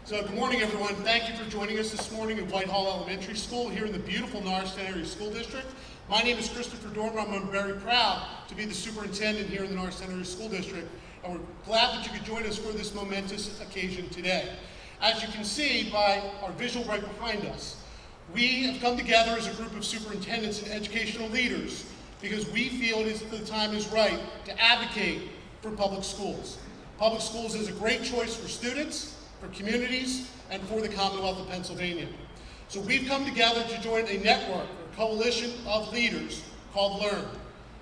So good morning, everyone. Thank you for joining us this morning at Whitehall Elementary School here in the beautiful Norristown Area School District. My name is Christopher Dormer. I'm very proud to be the superintendent here in the Norristown Area School District, and we're glad that you could join us for this momentous occasion today. As you can see by our visual right behind us, we have come together as a group of superintendents and educational leaders because we feel the time is right to advocate for public schools. Public schools is a great choice for students, for communities, and for the Commonwealth of Pennsylvania. So we've come together to join a network or coalition of leaders called LEARN,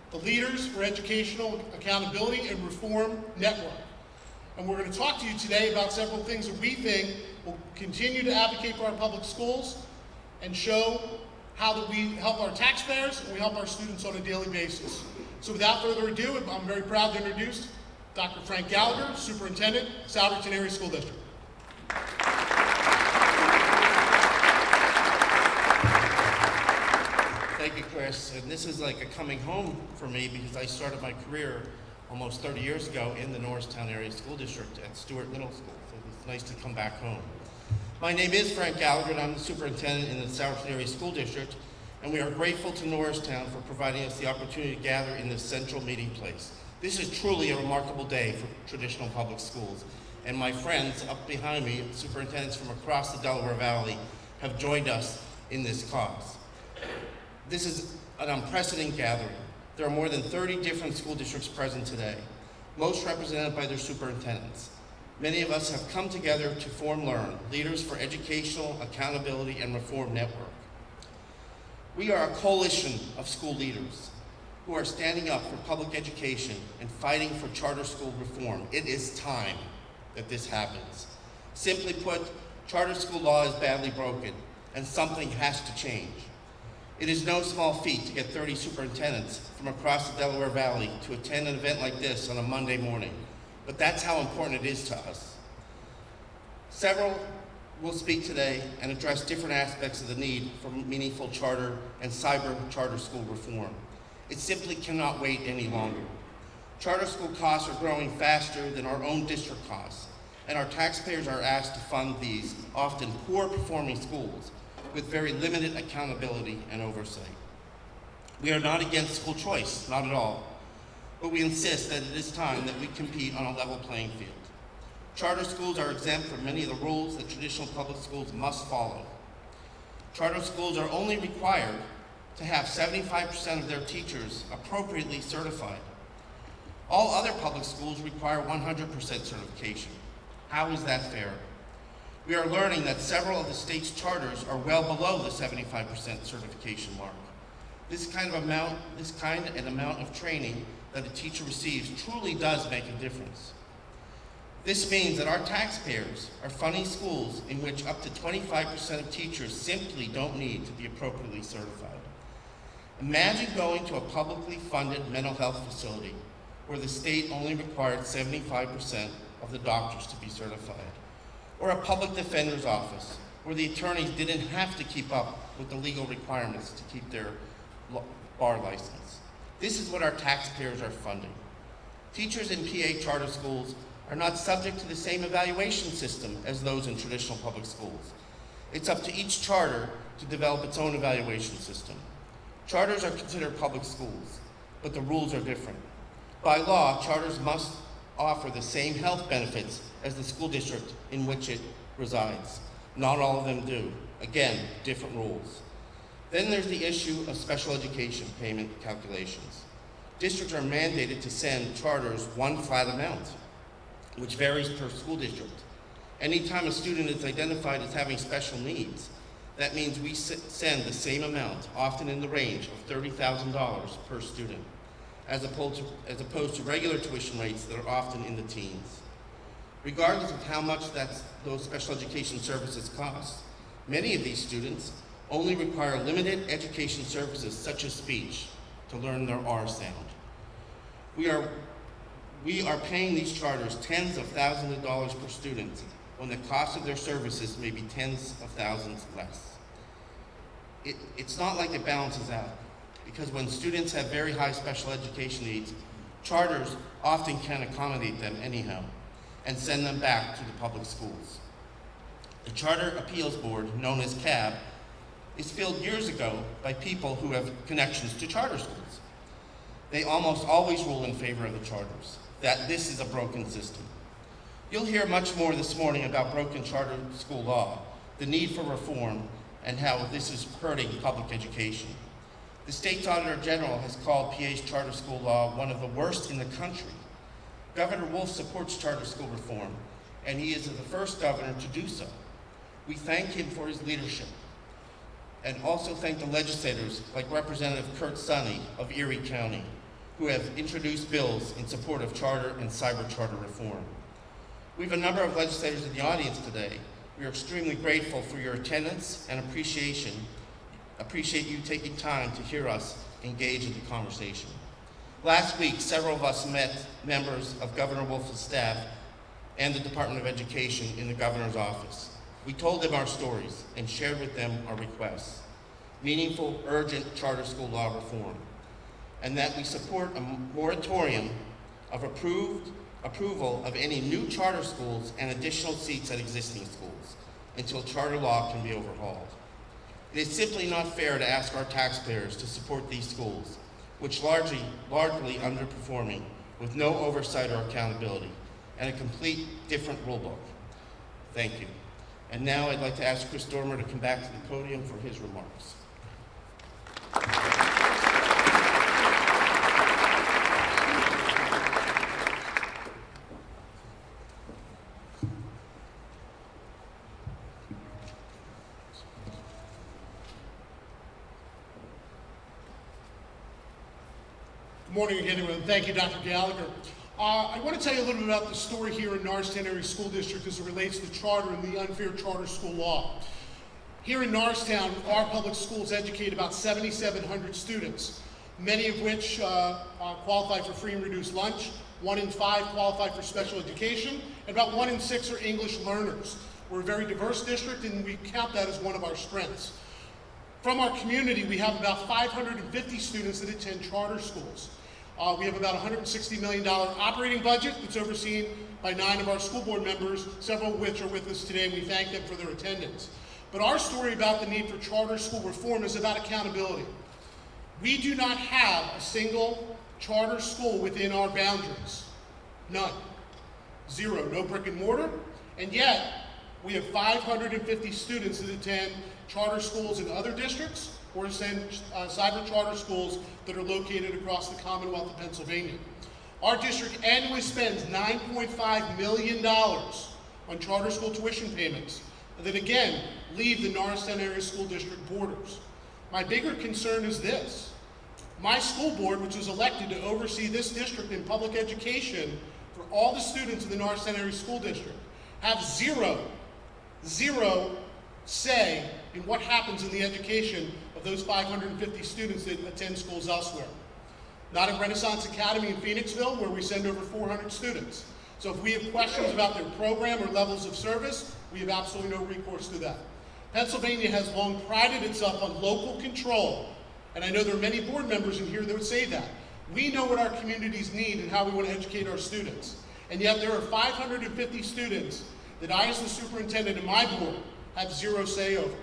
the Leaders for Educational Accountability and Reform Network. And we're going to talk to you today about several things that we think will continue to advocate for our public schools and show how that we help our taxpayers and we help our students on a daily basis. So without further ado, I'm very proud to introduce Dr. Frank Gallagher, Superintendent, Souderton Area School District. Thank you, Chris. And this is like a coming home for me because I started my career almost 30 years ago in the Norristown Area School District at Stewart Middle School. So it's nice to come back home. My name is Frank Gallagher, and I'm the superintendent in the Souderton Area School District, and we are grateful to Norristown for providing us the opportunity to gather in this central meeting place. This is truly a remarkable day for traditional public schools, and my friends up behind me, superintendents from across the Delaware Valley, have joined us in this cause. This is an unprecedented gathering. There are more than 30 different school districts present today, most represented by their superintendents. Many of us have come together to form LEARN, Leaders for Educational Accountability and Reform Network. We are a coalition of school leaders who are standing up for public education and fighting for charter school reform. It is time that this happens. Simply put, charter school law is badly broken and something has to change. It is no small feat to get 30 superintendents from across the Delaware Valley to attend an event like this on a Monday morning, but that's how important it is to us. Several will speak today and address different aspects of the need for meaningful charter and cyber charter school reform. It simply cannot wait any longer. Charter school costs are growing faster than our own district costs, and our taxpayers are asked to fund these often poor performing schools with very limited accountability and oversight. We are not against school choice, not at all, but we insist that it is time that we compete on a level playing field. Charter schools are exempt from many of the rules that traditional public schools must follow. Charter schools are only required to have 75% of their teachers appropriately certified. All other public schools require 100% certification. How is that fair? We are learning that several of the state's charters are well below the 75% certification mark. This kind of amount of training that a teacher receives truly does make a difference. This means that our taxpayers are funding schools in which up to 25% of teachers simply don't need to be appropriately certified. Imagine going to a publicly funded mental health facility where the state only required 75% of the doctors to be certified, or a public defender's office where the attorneys didn't have to keep up with the legal requirements to keep their bar license. This is what our taxpayers are funding. Teachers in PA charter schools are not subject to the same evaluation system as those in traditional public schools. It's up to each charter to develop its own evaluation system. Charters are considered public schools, but the rules are different. By law, charters must offer the same health benefits as the school district in which it resides. Not all of them do. Again, different rules. Then there's the issue of special education payment calculations. Districts are mandated to send charters one flat amount, which varies per school district. Anytime a student is identified as having special needs, that means we send the same amount, often in the range of $30,000 per student, as opposed to regular tuition rates that are often in the teens. Regardless of how much those special education services cost, many of these students only require limited education services such as speech to learn their R sound. We are paying these charters tens of thousands of dollars per student when the cost of their services may be tens of thousands less. It's not like it balances out, because when students have very high special education needs, charters often can accommodate them anyhow and send them back to the public schools. The Charter Appeals Board, known as CAB, is filled years ago by people who have connections to charter schools. They almost always rule in favor of the charters, that this is a broken system. You'll hear much more this morning about broken charter school law, the need for reform, and how this is hurting public education. The State's Auditor General has called PA's charter school law one of the worst in the country. Governor Wolf supports charter school reform, and he is the first governor to do so. We thank him for his leadership, and also thank the legislators like Representative Kurt Sonny of Erie County, who have introduced bills in support of charter and cyber charter reform. We have a number of legislators in the audience today. We are extremely grateful for your attendance and appreciate you taking time to hear us engage in the conversation. Last week, several of us met members of Governor Wolf's staff and the Department of Education in the governor's office. We told them our stories and shared with them our requests, meaningful, urgent charter school law reform, and that we support a moratorium of approval of any new charter schools and additional seats at existing schools until charter law can be overhauled. It is simply not fair to ask our taxpayers to support these schools, which largely underperforming with no oversight or accountability and a complete different rule book. Thank you. And now I'd like to ask Chris Dormer to come back to the podium for his remarks. Good morning again, everyone. Thank you, Dr. Gallagher. I want to tell you a little bit about the story here in Norristown Area School District as it relates to charter and the unfair charter school law. Here in Norristown, our public schools educate about 7,700 students, many of which qualify for free and reduced lunch. 1 in 5 qualify for special education, and about 1 in 6 are English learners. We're a very diverse district, and we count that as one of our strengths. From our community, we have about 550 students that attend charter schools. We have about $160 million operating budget that's overseen by 9 of our school board members, several of which are with us today, and we thank them for their attendance. But our story about the need for charter school reform is about accountability. We do not have a single charter school within our boundaries. None. 0. No brick and mortar. And yet, we have 550 students that attend charter schools in other districts or send cyber charter schools that are located across the Commonwealth of Pennsylvania. Our district annually spends $9.5 million on charter school tuition payments that again leave the Norristown Area School District borders. My bigger concern is this. My school board, which was elected to oversee this district in public education for all the students in the Norristown Area School District, have zero say in what happens in the education of those 550 students that attend schools elsewhere. Not at Renaissance Academy in Phoenixville, where we send over 400 students. So if we have questions about their program or levels of service, we have absolutely no recourse to that. Pennsylvania has long prided itself on local control, and I know there are many board members in here that would say that. We know what our communities need and how we want to educate our students. And yet there are 550 students that I, as the superintendent and my board, have zero say over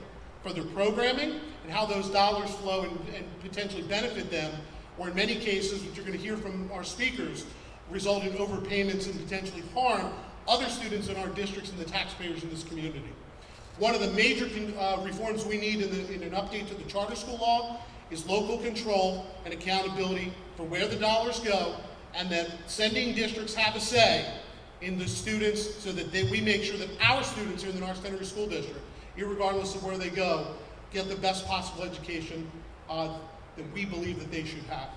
for their programming and how those dollars flow and potentially benefit them, or in many cases, which you're going to hear from our speakers, result in overpayments and potentially harm other students in our districts and the taxpayers in this community. One of the major reforms we need in an update to the charter school law is local control and accountability for where the dollars go, and that sending districts have a say in the students so that we make sure that our students here in the Norristown Area School District, irregardless of where they go, get the best possible education that we believe that they should have.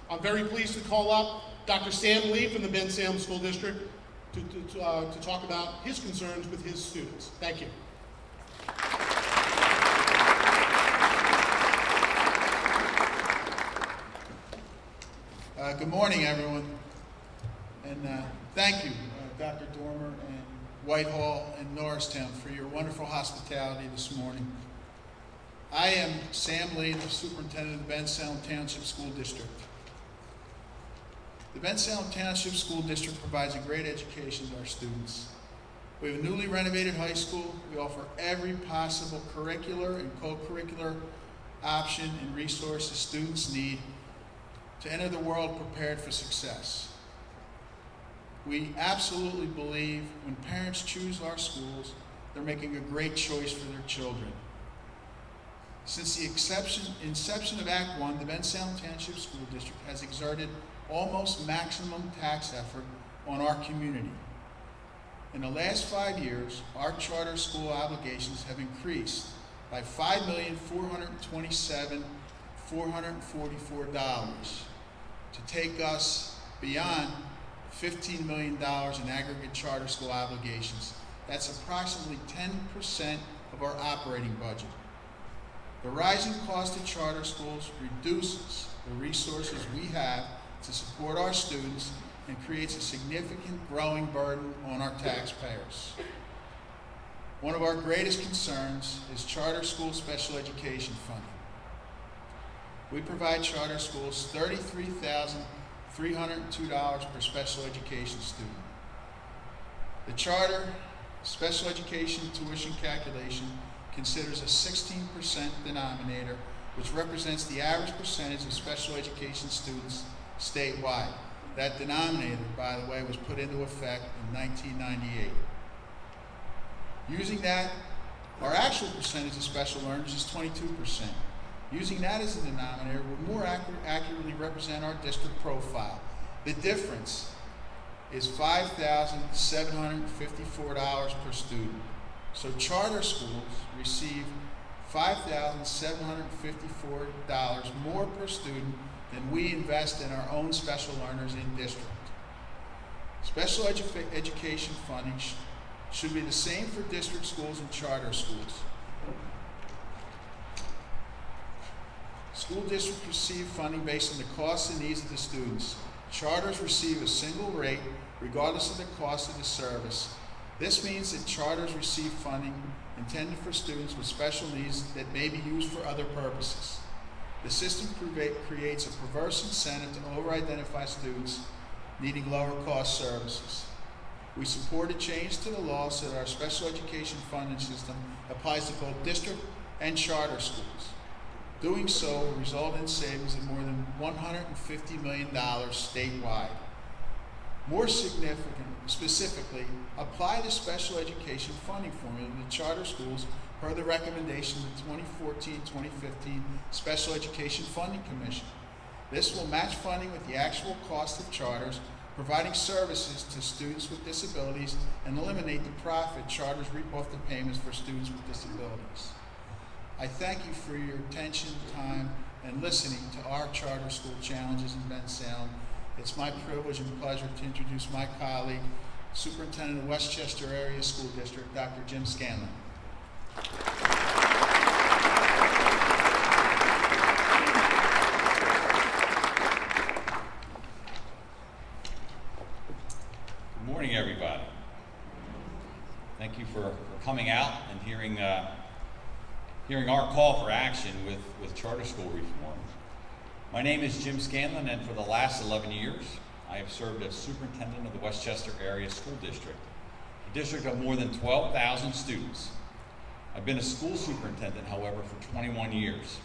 I'm very pleased to call up Dr. Sam Lee from the Bensalem School District to talk about his concerns with his students. Thank you. Good morning, everyone. And thank you, Dr. Dormer and Whitehall and Norristown for your wonderful hospitality this morning. I am Sam Lee, the Superintendent of the Bensalem Township School District. The Bensalem Township School District provides a great education to our students. We have a newly renovated high school. We offer every possible curricular and co-curricular option and resources students need to enter the world prepared for success. We absolutely believe when parents choose our schools, they're making a great choice for their children. Since the inception of Act 1, the Bensalem Township School District has exerted almost maximum tax effort on our community. In the last 5 years, our charter school obligations have increased by $5,427,444 to take us beyond $15 million in aggregate charter school obligations. That's approximately 10% of our operating budget. The rising cost of charter schools reduces the resources we have to support our students and creates a significant growing burden on our taxpayers. One of our greatest concerns is charter school special education funding. We provide charter schools $33,302 per special education student. The charter special education tuition calculation considers a 16% denominator, which represents the average percentage of special education students statewide. That denominator, by the way, was put into effect in 1998. Using that, our actual percentage of special learners is 22%. Using that as a denominator would more accurately represent our district profile. The difference is $5,754 per student. So charter schools receive $5,754 more per student than we invest in our own special learners in district. Special education funding should be the same for district schools and charter schools. School districts receive funding based on the costs and needs of the students. Charters receive a single rate regardless of the cost of the service. This means that charters receive funding intended for students with special needs that may be used for other purposes. The system creates a perverse incentive to over-identify students needing lower cost services. We support a change to the law so that our special education funding system applies to both district and charter schools. Doing so will result in savings of more than $150 million statewide. More specifically, apply the special education funding formula to charter schools per the recommendation of the 2014-2015 Special Education Funding Commission. This will match funding with the actual cost of charters, providing services to students with disabilities, and eliminate the profit charters reap off the payments for students with disabilities. I thank you for your attention, time, and listening to our charter school challenges in Bensalem. It's my privilege and pleasure to introduce my colleague, Superintendent of Westchester Area School District, Dr. Jim Scanlon. Good morning, everybody. Thank you for coming out and hearing our call for action with charter school reform. My name is Jim Scanlon, and for the last 11 years, I have served as superintendent of the Westchester Area School District, a district of more than 12,000 students. I've been a school superintendent, however, for 21 years.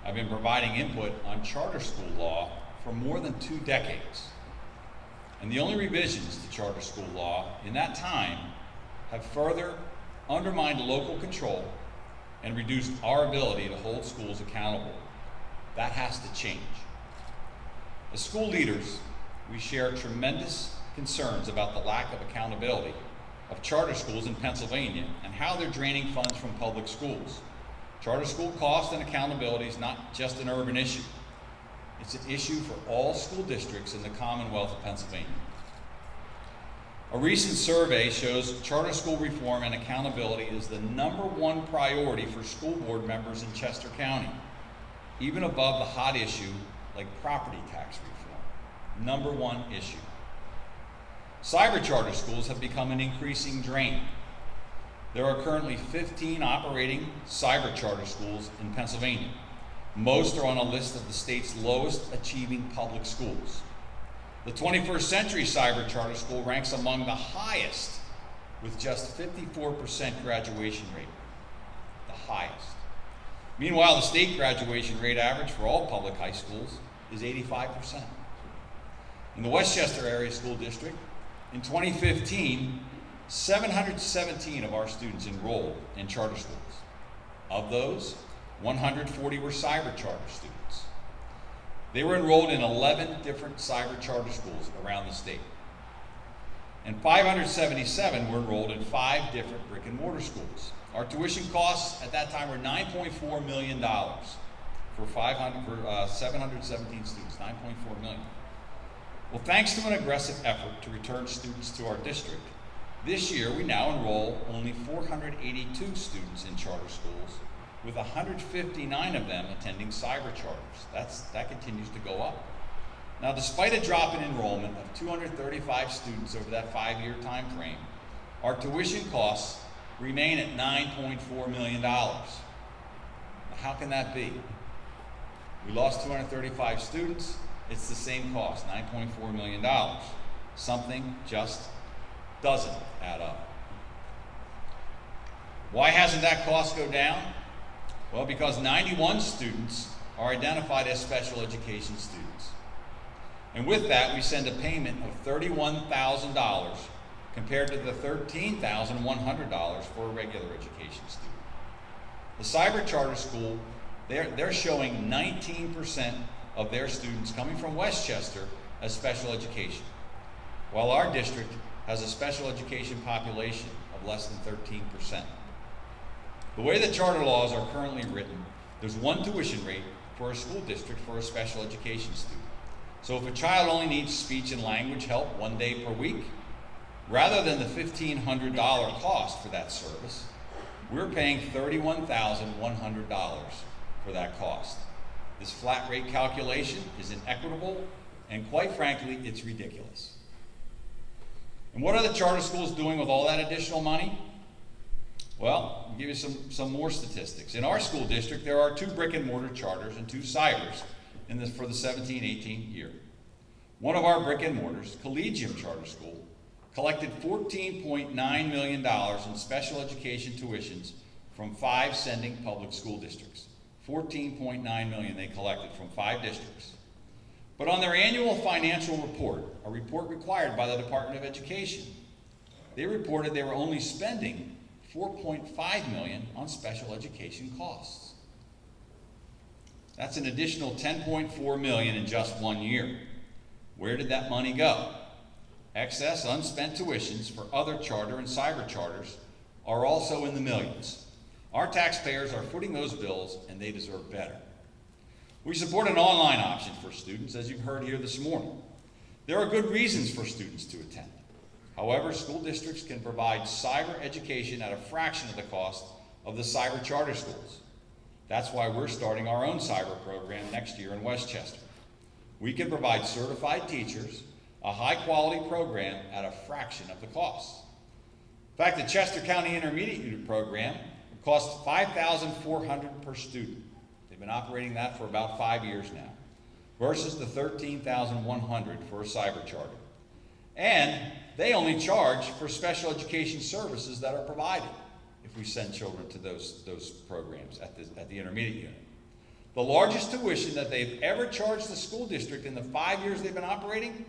I've been providing input on charter school law for more than 2 decades. And the only revisions to charter school law in that time have further undermined local control and reduced our ability to hold schools accountable. That has to change. As school leaders, we share tremendous concerns about the lack of accountability of charter schools in Pennsylvania and how they're draining funds from public schools. Charter school cost and accountability is not just an urban issue. It's an issue for all school districts in the Commonwealth of Pennsylvania. A recent survey shows charter school reform and accountability is the #1 priority for school board members in Chester County, even above the hot issue like property tax reform. #1 issue. Cyber charter schools have become an increasing drain. There are currently 15 operating cyber charter schools in Pennsylvania. Most are on a list of the state's lowest achieving public schools. The 21st Century Cyber Charter School ranks among the highest with just 54% graduation rate, the highest. Meanwhile, the state graduation rate average for all public high schools is 85%. In the Westchester Area School District, in 2015, 717 of our students enrolled in charter schools. Of those, 140 were cyber charter students. They were enrolled in 11 different cyber charter schools around the state. And 577 were enrolled in 5 different brick and mortar schools. Our tuition costs at that time were $9.4 million for 717 students, $9.4 million. Well, thanks to an aggressive effort to return students to our district, this year we now enroll only 482 students in charter schools, with 159 of them attending cyber charters. That continues to go up. Now, despite a drop in enrollment of 235 students over that 5-year time frame, our tuition costs remain at $9.4 million. Now, how can that be? We lost 235 students, it's the same cost, $9.4 million. Something just doesn't add up. Why hasn't that cost go down? Well, because 91 students are identified as special education students. And with that, we send a payment of $31,000 compared to the $13,100 for a regular education student. The cyber charter school, they're showing 19% of their students coming from Westchester as special education, while our district has a special education population of less than 13%. The way the charter laws are currently written, there's one tuition rate for a school district for a special education student. So if a child only needs speech and language help 1 day per week, rather than the $1,500 cost for that service, we're paying $31,100 for that cost. This flat rate calculation is inequitable, and quite frankly, it's ridiculous. And what are the charter schools doing with all that additional money? Well, I'll give you some more statistics. In our school district, there are 2 brick and mortar charters and 2 cybers for the 17-18 year. One of our brick and mortars, Collegium Charter School, collected $14.9 million in special education tuitions from 5 sending public school districts. $14.9 million they collected from 5 districts. But on their annual financial report, a report required by the Department of Education, they reported they were only spending $4.5 million on special education costs. That's an additional $10.4 million in just 1 year. Where did that money go? Excess unspent tuitions for other charter and cyber charters are also in the millions. Our taxpayers are footing those bills, and they deserve better. We support an online option for students, as you've heard here this morning. There are good reasons for students to attend. However, school districts can provide cyber education at a fraction of the cost of the cyber charter schools. That's why we're starting our own cyber program next year in Westchester. We can provide certified teachers, a high-quality program at a fraction of the cost. In fact, the Chester County Intermediate Unit program costs $5,400 per student. They've been operating that for about 5 years now, versus the $13,100 for a cyber charter. And they only charge for special education services that are provided if we send children to those programs at the intermediate unit. The largest tuition that they've ever charged the school district in the 5 years they've been operating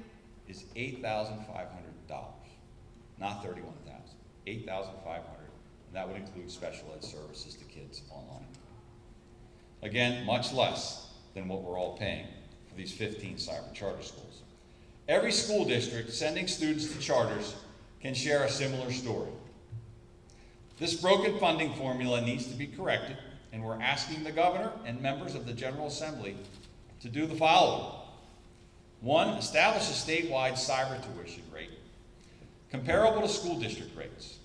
is $8,500, not $31,000, $8,500, and that would include special ed services to kids online. Again, much less than what we're all paying for these 15 cyber charter schools. Every school district sending students to charters can share a similar story. This broken funding formula needs to be corrected, and we're asking the governor and members of the General Assembly to do the following. 1, establish a statewide cyber tuition rate comparable to school district rates.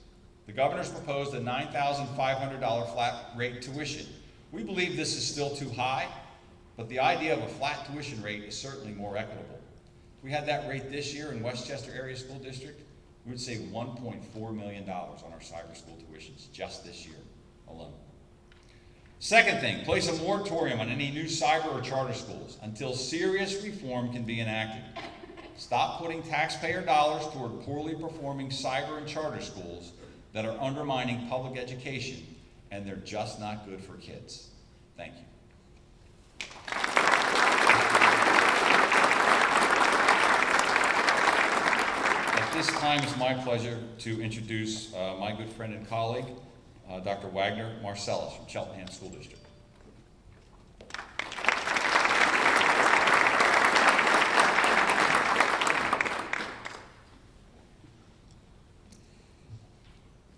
The governor's proposed a $9,500 flat rate tuition. We believe this is still too high, but the idea of a flat tuition rate is certainly more equitable. If we had that rate this year in Westchester Area School District, we would save $1.4 million on our cyber school tuitions just this year alone. Second thing, place a moratorium on any new cyber or charter schools until serious reform can be enacted. Stop putting taxpayer dollars toward poorly performing cyber and charter schools that are undermining public education, and they're just not good for kids. Thank you. At this time, it's my pleasure to introduce my good friend and colleague, Dr. Wagner Marseilles from Cheltenham School District.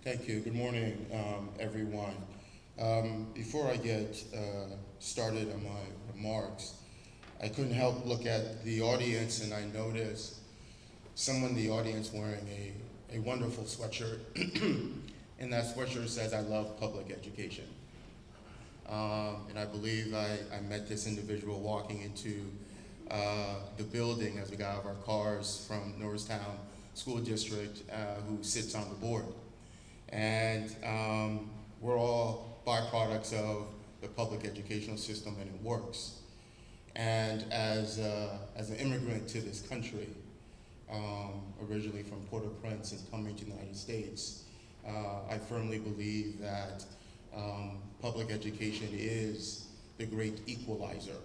Thank you. Good morning, everyone. Before I get started on my remarks, I couldn't help look at the audience, and I noticed someone in the audience wearing a wonderful sweatshirt, and that sweatshirt says, "I love public education." And I believe I met this individual walking into the building as we got out of our cars from Norristown School District, who sits on the board. And we're all byproducts of the public educational system, and it works. And as an immigrant to this country, originally from Port-au-Prince and coming to the United States, I firmly believe that public education is the great equalizer,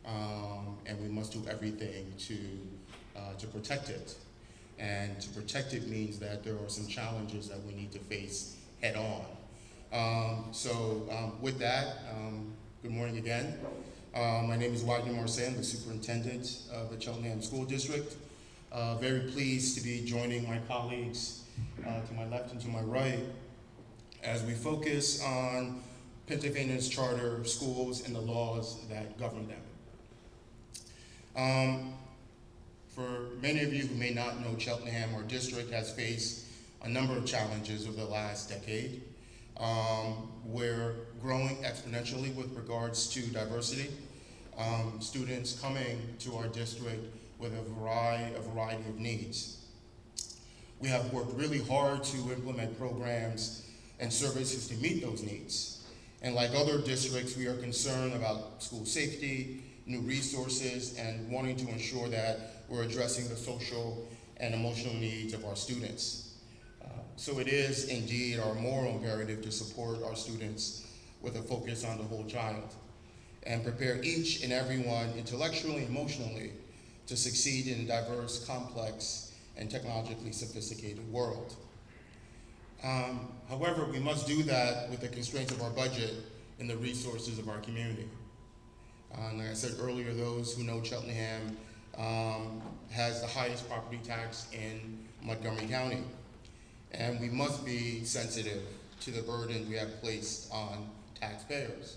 and we must do everything to protect it. And to protect it means that there are some challenges that we need to face head on. With that, good morning again. My name is Wagner Marseilles. I'm the Superintendent of the Cheltenham School District. Very pleased to be joining my colleagues to my left and to my right as we focus on Pennsylvania's charter schools and the laws that govern them. For many of you who may not know Cheltenham, our district has faced a number of challenges over the last decade. We're growing exponentially with regards to diversity. Students coming to our district with a variety of needs. We have worked really hard to implement programs and services to meet those needs. And like other districts, we are concerned about school safety, new resources, and wanting to ensure that we're addressing the social and emotional needs of our students. So it is indeed our moral imperative to support our students with a focus on the whole child and prepare each and every one intellectually and emotionally to succeed in a diverse, complex, and technologically sophisticated world. However, we must do that with the constraints of our budget and the resources of our community. Like I said earlier, those who know Cheltenham has the highest property tax in Montgomery County. And we must be sensitive to the burden we have placed on taxpayers.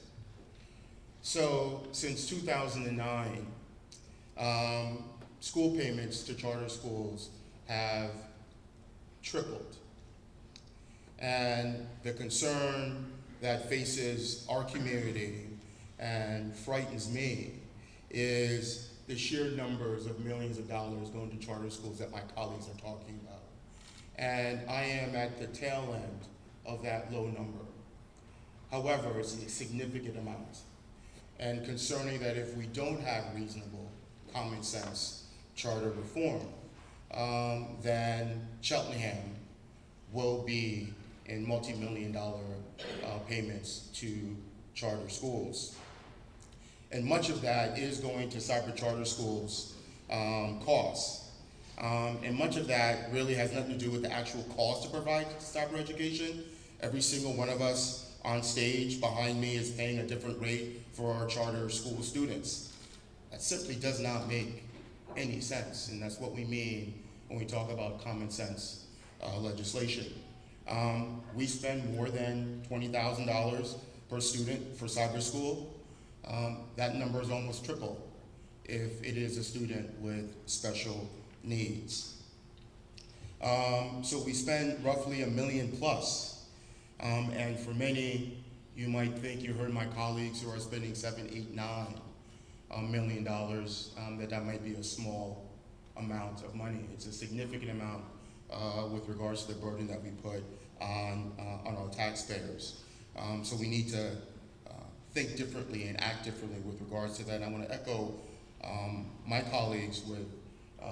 So since 2009, school payments to charter schools have tripled. And the concern that faces our community and frightens me is the sheer numbers of millions of dollars going to charter schools that my colleagues are talking about. And I am at the tail end of that low number. However, it's a significant amount. And concerning that if we don't have reasonable, common sense charter reform, then Cheltenham will be in multi-million-dollar payments to charter schools. And much of that is going to cyber charter schools costs. And much of that really has nothing to do with the actual cost to provide cyber education. Every single one of us on stage behind me is paying a different rate for our charter school students. That simply does not make any sense, and that's what we mean when we talk about common sense legislation. We spend more than $20,000 per student for cyber school. That number is almost triple if it is a student with special needs. So we spend roughly $1 million plus. And for many, you might think, you heard my colleagues who are spending $7, $8, $9 million, that might be a small amount of money. It's a significant amount with regards to the burden that we put on our taxpayers. So we need to think differently and act differently with regards to that. And I want to echo my colleagues with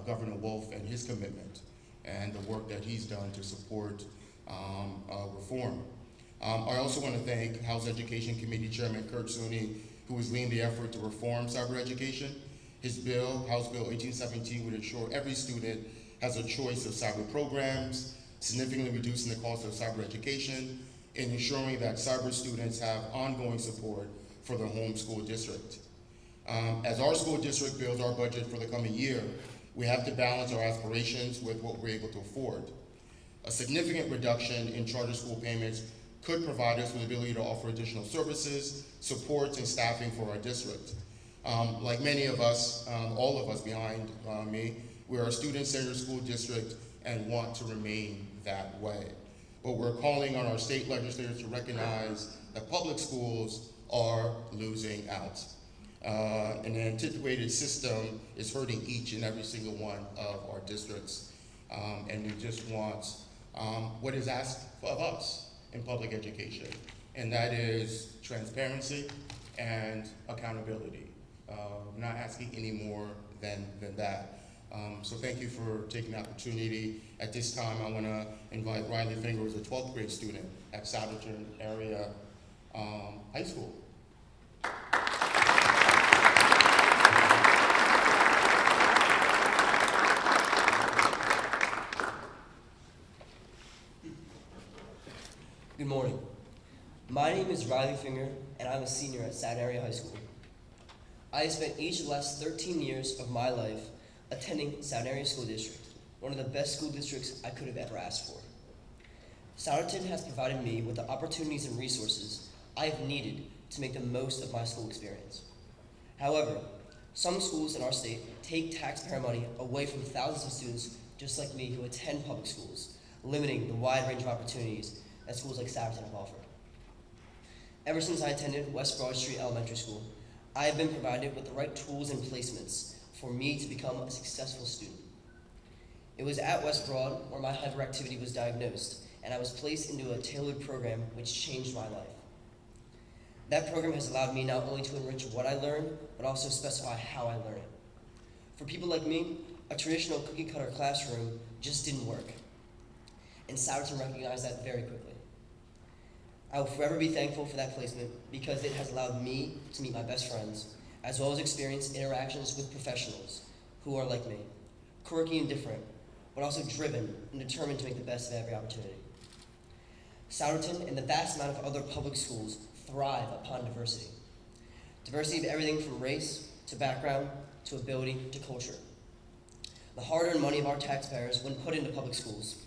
Governor Wolf and his commitment and the work that he's done to support reform. I also want to thank House Education Committee Chairman Kurt Sooney, who is leading the effort to reform cyber education. His bill, House Bill 1817, would ensure every student has a choice of cyber programs, significantly reducing the cost of cyber education, and ensuring that cyber students have ongoing support for their home school district. As our school district builds our budget for the coming year, we have to balance our aspirations with what we're able to afford. A significant reduction in charter school payments could provide us with the ability to offer additional services, supports, and staffing for our district. Like many of us, all of us behind me, we are a student-centered school district and want to remain that way. But we're calling on our state legislators to recognize that public schools are losing out. An antiquated system is hurting each and every single one of our districts. And we just want what is asked of us in public education, and that is transparency and accountability. We're not asking any more than that. So thank you for taking the opportunity. At this time, I want to invite Riley Finger, who's a 12th grade student at Souderton Area High School. Good morning. My name is Riley Finger, and I'm a senior at Souderton Area High School. I have spent each of the last 13 years of my life attending Souderton Area School District, one of the best school districts I could have ever asked for. Souderton has provided me with the opportunities and resources I have needed to make the most of my school experience. However, some schools in our state take taxpayer money away from thousands of students just like me who attend public schools, limiting the wide range of opportunities that schools like Souderton have offered. Ever since I attended West Broad Street Elementary School, I have been provided with the right tools and placements for me to become a successful student. It was at West Broad where my hyperactivity was diagnosed, and I was placed into a tailored program which changed my life. That program has allowed me not only to enrich what I learn, but also specify how I learn it. For people like me, a traditional cookie-cutter classroom just didn't work, and Souderton recognized that very quickly. I will forever be thankful for that placement because it has allowed me to meet my best friends, as well as experience interactions with professionals who are like me, quirky and different, but also driven and determined to make the best of every opportunity. Souderton and the vast amount of other public schools thrive upon diversity. Diversity of everything from race to background to ability to culture. The hard-earned money of our taxpayers, when put into public schools,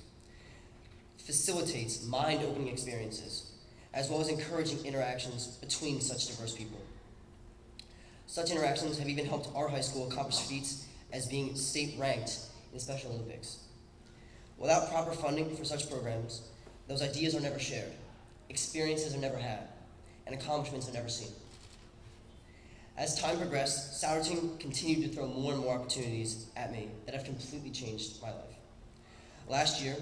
facilitates mind-opening experiences, as well as encouraging interactions between such diverse people. Such interactions have even helped our high school accomplish feats as being state-ranked in the Special Olympics. Without proper funding for such programs, those ideas are never shared, experiences are never had, and accomplishments are never seen. As time progressed, Souderton continued to throw more and more opportunities at me that have completely changed my life. Last year,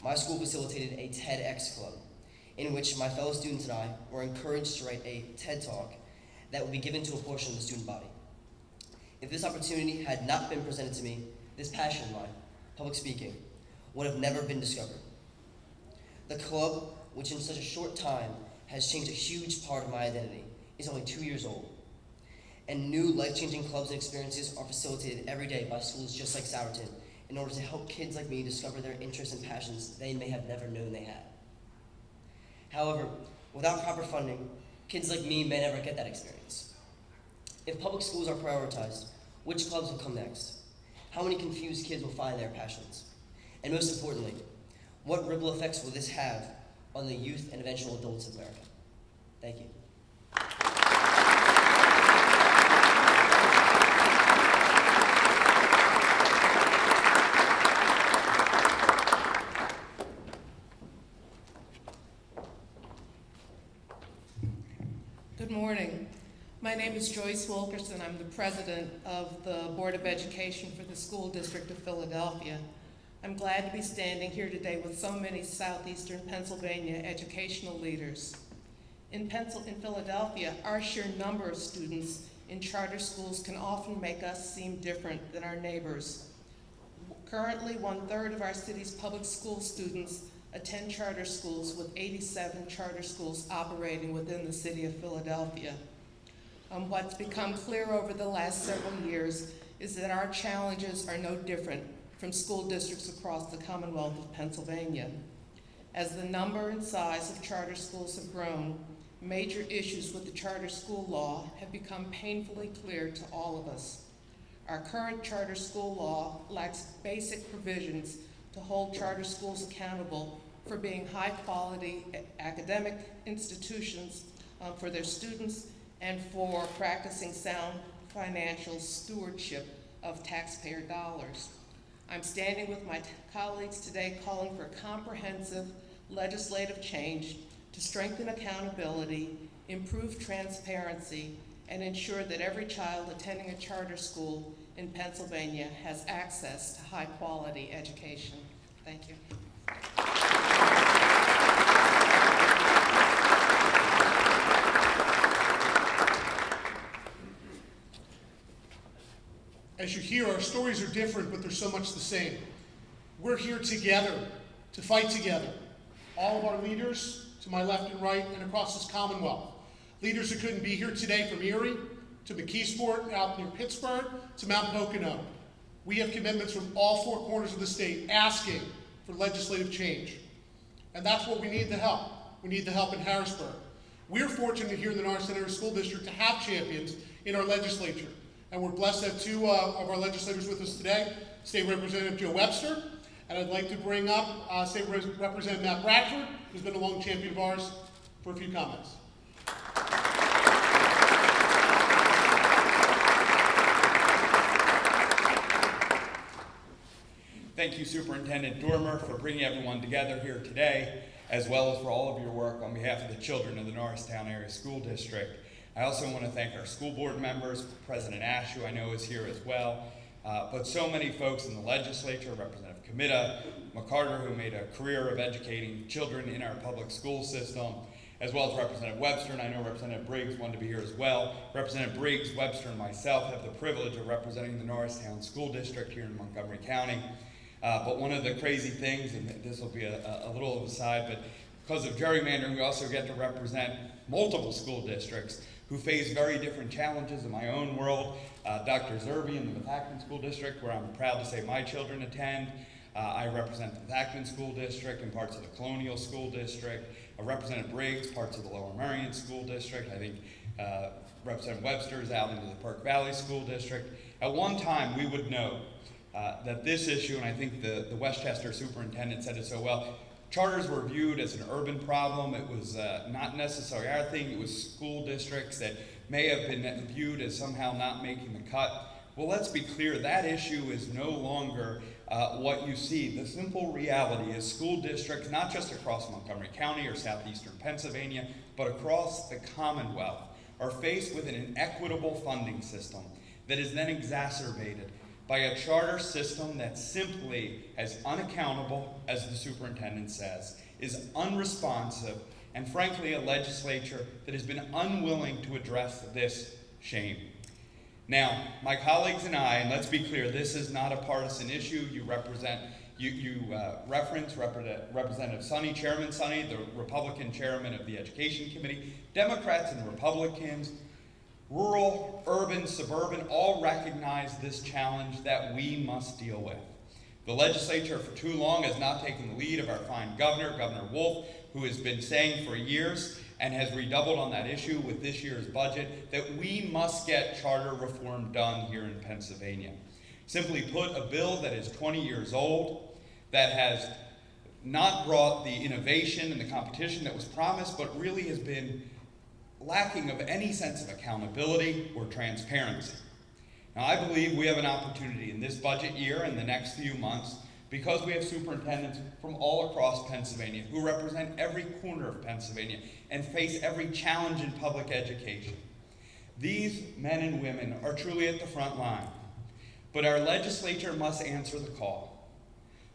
my school facilitated a Tedx Club, in which my fellow students and I were encouraged to write a TED Talk that would be given to a portion of the student body. If this opportunity had not been presented to me, this passion of mine, public speaking, would have never been discovered. The club, which in such a short time has changed a huge part of my identity, is only 2 years old. And new life-changing clubs and experiences are facilitated every day by schools just like Souderton in order to help kids like me discover their interests and passions they may have never known they had. However, without proper funding, kids like me may never get that experience. If public schools are prioritized, which clubs will come next? How many confused kids will find their passions? And most importantly, what ripple effects will this have on the youth and eventual adults of America? Thank you. Good morning. My name is Joyce Wilkerson. I'm the president of the Board of Education for the School District of Philadelphia. I'm glad to be standing here today with so many southeastern Pennsylvania educational leaders. In Philadelphia, our sheer number of students in charter schools can often make us seem different than our neighbors. Currently, 1/3 of our city's public school students attend charter schools, with 87 charter schools operating within the city of Philadelphia. What's become clear over the last several years is that our challenges are no different from school districts across the Commonwealth of Pennsylvania. As the number and size of charter schools have grown, major issues with the charter school law have become painfully clear to all of us. Our current charter school law lacks basic provisions to hold charter schools accountable for being high-quality academic institutions for their students and for practicing sound financial stewardship of taxpayer dollars. I'm standing with my colleagues today calling for comprehensive legislative change to strengthen accountability, improve transparency, and ensure that every child attending a charter school in Pennsylvania has access to high-quality education. Thank you. As you hear, our stories are different, but they're so much the same. We're here together to fight together. All of our leaders, to my left and right, and across this Commonwealth. Leaders who couldn't be here today, from Erie to McKeesport, out near Pittsburgh, to Mount Pocono. We have commitments from all four corners of the state asking for legislative change. And that's what we need the help. We need the help in Harrisburg. We're fortunate here in the Norristown Area School District to have champions in our legislature. And we're blessed to have two of our legislators with us today, State Representative Joe Webster, and I'd like to bring up State Representative Matt Bradford, who's been a long champion of ours, for a few comments. Thank you, Superintendent Dormer, for bringing everyone together here today, as well as for all of your work on behalf of the children of the Norristown Area School District. I also want to thank our school board members, President Ash, who I know is here as well, but so many folks in the legislature, Representative Comita, McCarter, who made a career of educating children in our public school system, as well as Representative Webster, and I know Representative Briggs wanted to be here as well. Representative Briggs, Webster, and myself have the privilege of representing the Norristown School District here in Montgomery County. But one of the crazy things, and this will be a little of a side, but because of gerrymandering, we also get to represent multiple school districts who face very different challenges. In my own world, Dr. Zerby in the Methacton School District, where I'm proud to say my children attend. I represent the Methacton School District and parts of the Colonial School District. Representative Briggs, parts of the Lower Merion School District. I think Representative Webster is out into the Perk Valley School District. At one time, we would know that this issue, and I think the Westchester superintendent said it so well, charters were viewed as an urban problem. It was not necessarily our thing. It was school districts that may have been viewed as somehow not making the cut. Well, let's be clear, that issue is no longer what you see. The simple reality is school districts, not just across Montgomery County or southeastern Pennsylvania, but across the Commonwealth, are faced with an inequitable funding system that is then exacerbated by a charter system that simply as unaccountable, as the superintendent says, is unresponsive, and frankly a legislature that has been unwilling to address this shame. Now, my colleagues and I, and let's be clear, this is not a partisan issue. You represent, reference Representative Sonny, Chairman Sonny, the Republican chairman of the Education Committee, Democrats and Republicans, rural, urban, suburban, all recognize this challenge that we must deal with. The legislature for too long has not taken the lead of our fine governor, Governor Wolf, who has been saying for years and has redoubled on that issue with this year's budget that we must get charter reform done here in Pennsylvania. Simply put, a bill that is 20 years old, that has not brought the innovation and the competition that was promised, but really has been lacking of any sense of accountability or transparency. Now, I believe we have an opportunity in this budget year and the next few months, because we have superintendents from all across Pennsylvania who represent every corner of Pennsylvania and face every challenge in public education. These men and women are truly at the front line, but our legislature must answer the call.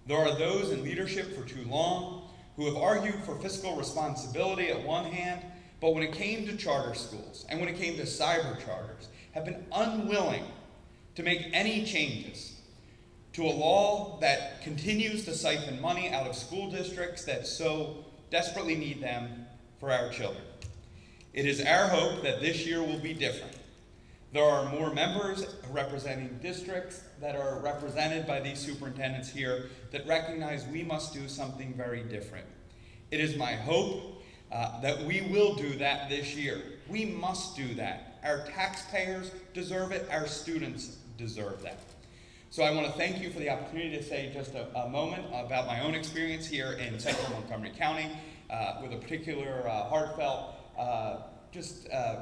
There are those in leadership for too long who have argued for fiscal responsibility at one hand, but when it came to charter schools and when it came to cyber charters, have been unwilling to make any changes. to a law that continues to siphon money out of school districts that so desperately need them for our children. It is our hope that this year will be different. There are more members representing districts that are represented by these superintendents here that recognize we must do something very different. It is my hope that we will do that this year. We must do that. Our taxpayers deserve it. Our students deserve that. So I want to thank you for the opportunity to say just a moment about my own experience here in central Montgomery County with a particular heartfelt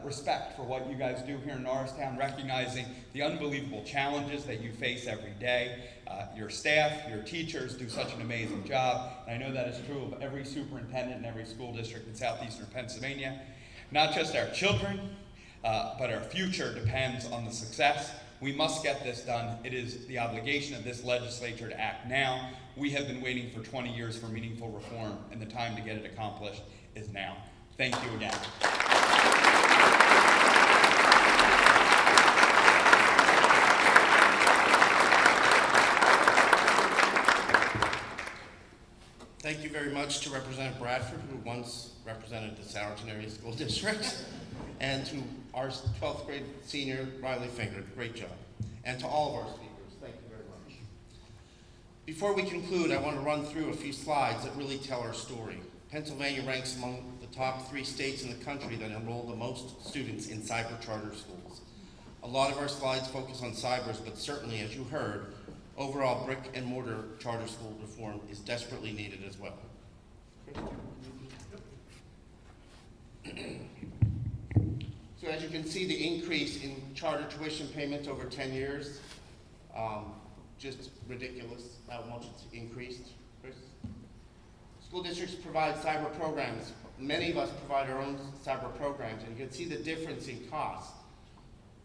respect for what you guys do here in Norristown, recognizing the unbelievable challenges that you face every day. Your staff, your teachers do such an amazing job. And I know that is true of every superintendent in every school district in southeastern Pennsylvania. Not just our children, but our future depends on the success. We must get this done. It is the obligation of this legislature to act now. We have been waiting for 20 years for meaningful reform, and the time to get it accomplished is now. Thank you again. Thank you very much to Representative Bradford, who once represented the Souderton Area School District, and to our 12th grade senior, Riley Finger. Great job. And to all of our speakers, thank you very much. Before we conclude, I want to run through a few slides that really tell our story. Pennsylvania ranks among the top 3 states in the country that enroll the most students in cyber charter schools. A lot of our slides focus on cybers, but certainly, as you heard, overall brick and mortar charter school reform is desperately needed as well. So as you can see, the increase in charter tuition payments over 10 years, just ridiculous how much it's increased. Chris? School districts provide cyber programs. Many of us provide our own cyber programs, and you can see the difference in cost.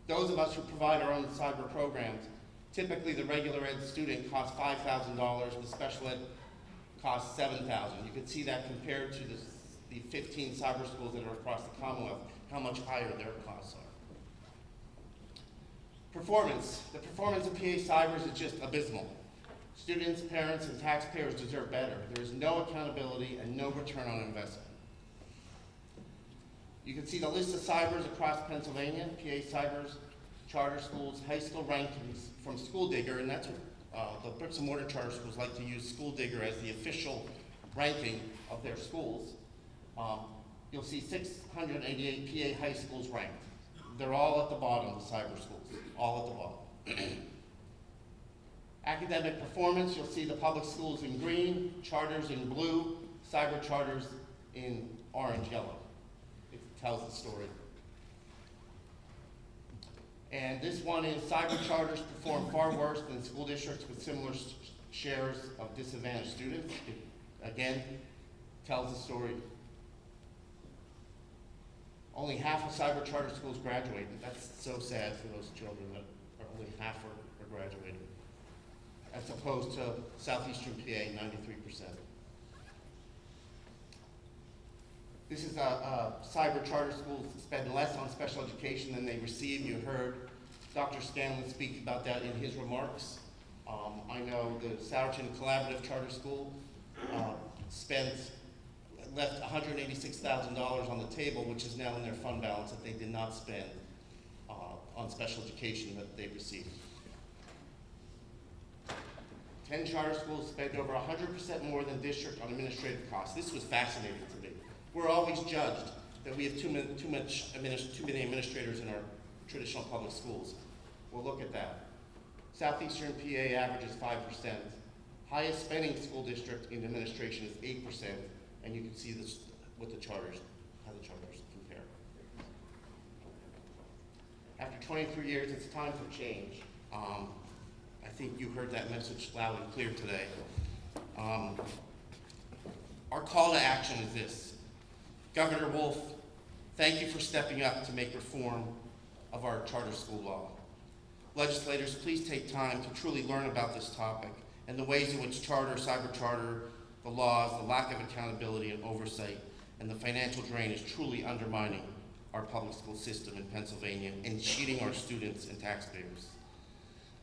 Those of us who provide our own cyber programs, typically the regular ed student costs $5,000, the special ed costs $7,000. You can see that compared to the 15 cyber schools that are across the Commonwealth, how much higher their costs are. Performance. The performance of PA Cybers is just abysmal. Students, parents, and taxpayers deserve better. There is no accountability and no return on investment. You can see the list of cybers across Pennsylvania, PA Cybers, charter schools, high school rankings from School Digger, and that's what the bricks and mortar charter schools like to use School Digger as the official ranking of their schools. You'll see 688 PA high schools ranked. They're all at the bottom, the cyber schools, all at the bottom. Academic performance, you'll see the public schools in green, charters in blue, cyber charters in orange, yellow. It tells the story. And this one is cyber charters perform far worse than school districts with similar shares of disadvantaged students. It, again, tells the story. Only half of cyber charter schools graduate. That's so sad for those children that are only half are graduating, as opposed to southeastern PA, 93%. This is cyber charter schools spend less on special education than they receive. You heard Dr. Scanlon speak about that in his remarks. I know the Souderton Collaborative Charter School left $186,000 on the table, which is now in their fund balance that they did not spend on special education that they received. 10 charter schools spend over 100% more than district on administrative costs. This was fascinating to me. We're always judged that we have too many administrators in our traditional public schools. Well, look at that. Southeastern PA averages 5%. Highest spending school district in administration is 8%, and you can see this with the charters, how the charters compare. After 23 years, it's time for change. I think you heard that message loud and clear today. Our call to action is this. Governor Wolf, thank you for stepping up to make reform of our charter school law. Legislators, please take time to truly learn about this topic and the ways in which charter, cyber charter, the laws, the lack of accountability and oversight, and the financial drain is truly undermining our public school system in Pennsylvania and cheating our students and taxpayers.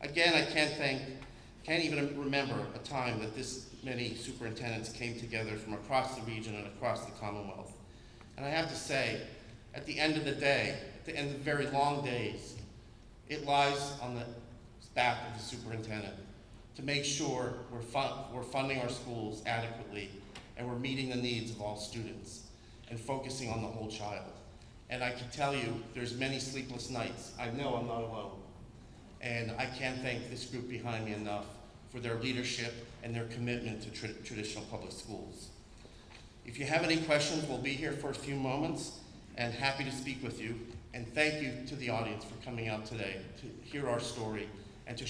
Again, I can't thank can't even remember a time that this many superintendents came together from across the region and across the Commonwealth. And I have to say, at the end of the day, at the end of very long days, it lies on the back of the superintendent to make sure we're funding our schools adequately and we're meeting the needs of all students and focusing on the whole child. And I can tell you, there's many sleepless nights. I know I'm not alone. And I can't thank this group behind me enough for their leadership and their commitment to traditional public schools. If you have any questions, we'll be here for a few moments and happy to speak with you. And thank you to the audience for coming out today to hear our story and to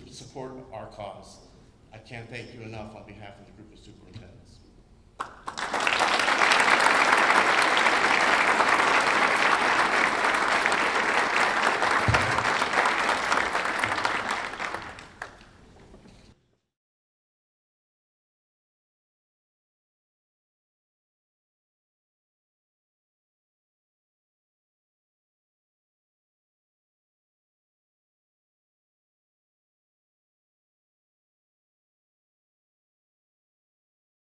support our cause. I can't thank you enough on behalf of the group of superintendents.